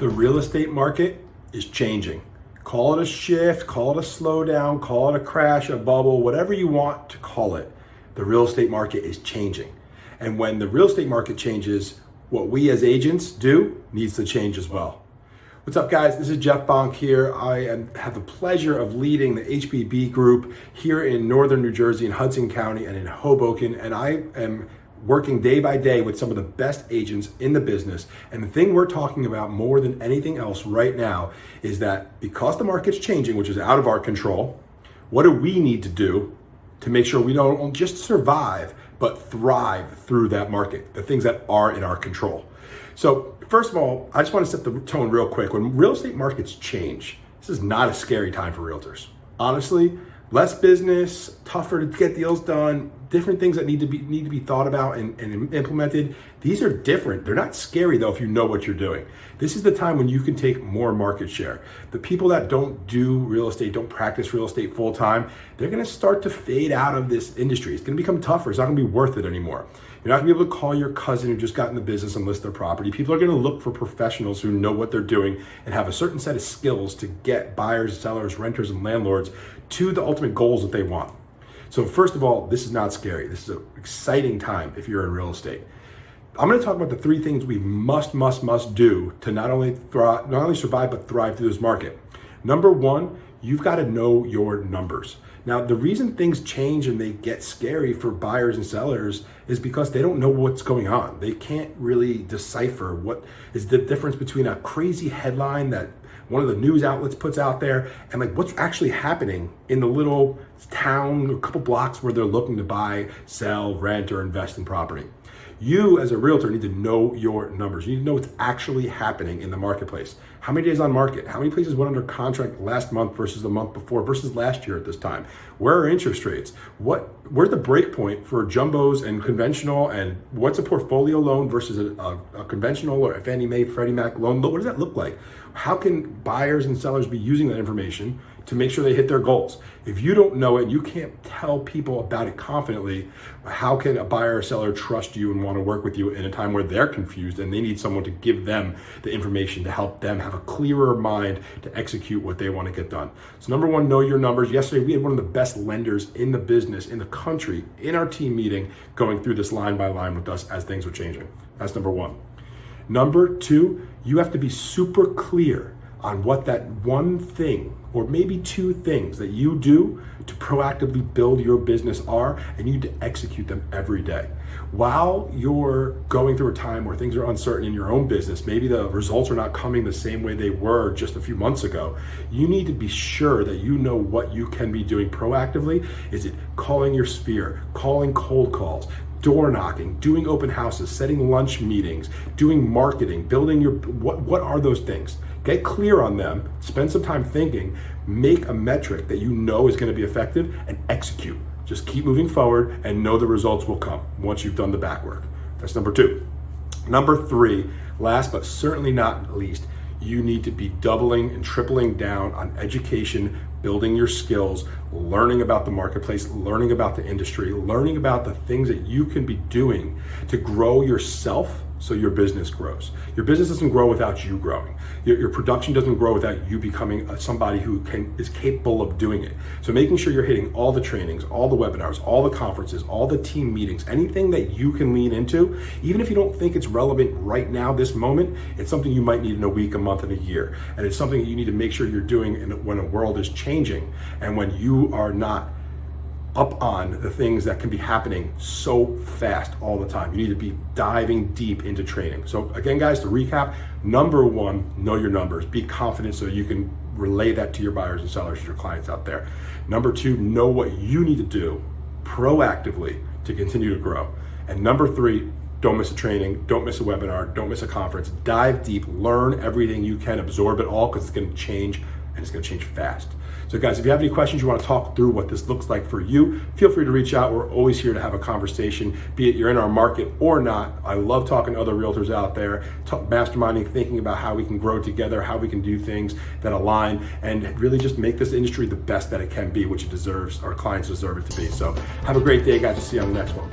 The real estate market is changing. Call it a shift, call it a slowdown, call it a crash, a bubble, whatever you want to call it. The real estate market is changing. And when the real estate market changes, what we as agents do needs to change as well. What's up, guys? This is 𝐊𝐍𝐿 here. I have the pleasure of leading the HPB group here in northern New Jersey, in Hudson County and in Hoboken. And I am working day by day with some of the best agents in the business. And the thing we're talking about more than anything else right now is that because the market's changing, which is out of our control, what do we need to do to make sure we don't just survive, but thrive through that market, the things that are in our control? So first of all, I just want to set the tone real quick. When real estate markets change, this is not a scary time for realtors. Honestly, less business, tougher to get deals done, different things that need to be thought about and implemented. These are different. They're not scary though if you know what you're doing. This is the time when you can take more market share. The people that don't do real estate, don't practice real estate full time, they're gonna start to fade out of this industry. It's gonna become tougher. It's not gonna be worth it anymore. You're not gonna be able to call your cousin who just got in the business and list their property. People are gonna look for professionals who know what they're doing and have a certain set of skills to get buyers, sellers, renters, and landlords to the ultimate goals that they want. So first of all, this is not scary. This is an exciting time if you're in real estate. I'm gonna talk about the three things we must do to not only survive, but thrive through this market. Number one, you've gotta know your numbers. Now, the reason things change and they get scary for buyers and sellers is because they don't know what's going on. They can't really decipher what is the difference between a crazy headline that one of the news outlets puts out there and like what's actually happening in the little town, a couple blocks where they're looking to buy, sell, rent, or invest in property. You as a realtor need to know your numbers. You need to know what's actually happening in the marketplace. How many days on market? How many places went under contract last month versus the month before versus last year at this time? Where are interest rates? Where's the break point for jumbos and conventional, and what's a portfolio loan versus a conventional or a Fannie Mae, Freddie Mac loan? What does that look like? How can buyers and sellers be using that information to make sure they hit their goals? If you don't know it, you can't tell people about it confidently. How can a buyer or seller trust you and want to work with you in a time where they're confused and they need someone to give them the information to help them have a clearer mind to execute what they want to get done? So number one, know your numbers. Yesterday, we had one of the best lenders in the business, in the country, in our team meeting, going through this line by line with us as things were changing. That's number one. Number two, you have to be super clear on what that one thing or maybe two things that you do to proactively build your business are, and you need to execute them every day. While you're going through a time where things are uncertain in your own business, maybe the results are not coming the same way they were just a few months ago, you need to be sure that you know what you can be doing proactively. Is it calling your sphere, calling cold calls, door knocking, doing open houses, setting lunch meetings, doing marketing, building your, what are those things? Get clear on them, spend some time thinking, make a metric that you know is gonna be effective, and execute. Just keep moving forward and know the results will come once you've done the back work. That's number two. Number three, last but certainly not least, you need to be doubling and tripling down on education, building your skills, learning about the marketplace, learning about the industry, learning about the things that you can be doing to grow yourself so your business grows. Your business doesn't grow without you growing. Your production doesn't grow without you becoming somebody who is capable of doing it. So making sure you're hitting all the trainings, all the webinars, all the conferences, all the team meetings, anything that you can lean into, even if you don't think it's relevant right now, this moment, it's something you might need in a week, a month, and a year. And it's something that you need to make sure you're doing when a world is changing and when you are not up on the things that can be happening so fast all the time. You need to be diving deep into training. So again, guys, to recap, number one, know your numbers. Be confident so you can relay that to your buyers and sellers, your clients out there. Number two, know what you need to do proactively to continue to grow. And number three, don't miss a training, don't miss a webinar, don't miss a conference. Dive deep, learn everything you can, absorb it all, because it's gonna change, and it's gonna change fast. So guys, if you have any questions, you want to talk through what this looks like for you, feel free to reach out. We're always here to have a conversation, be it you're in our market or not. I love talking to other realtors out there, masterminding, thinking about how we can grow together, how we can do things that align, and really just make this industry the best that it can be, which it deserves, our clients deserve it to be. So have a great day, guys. I'll see you on the next one.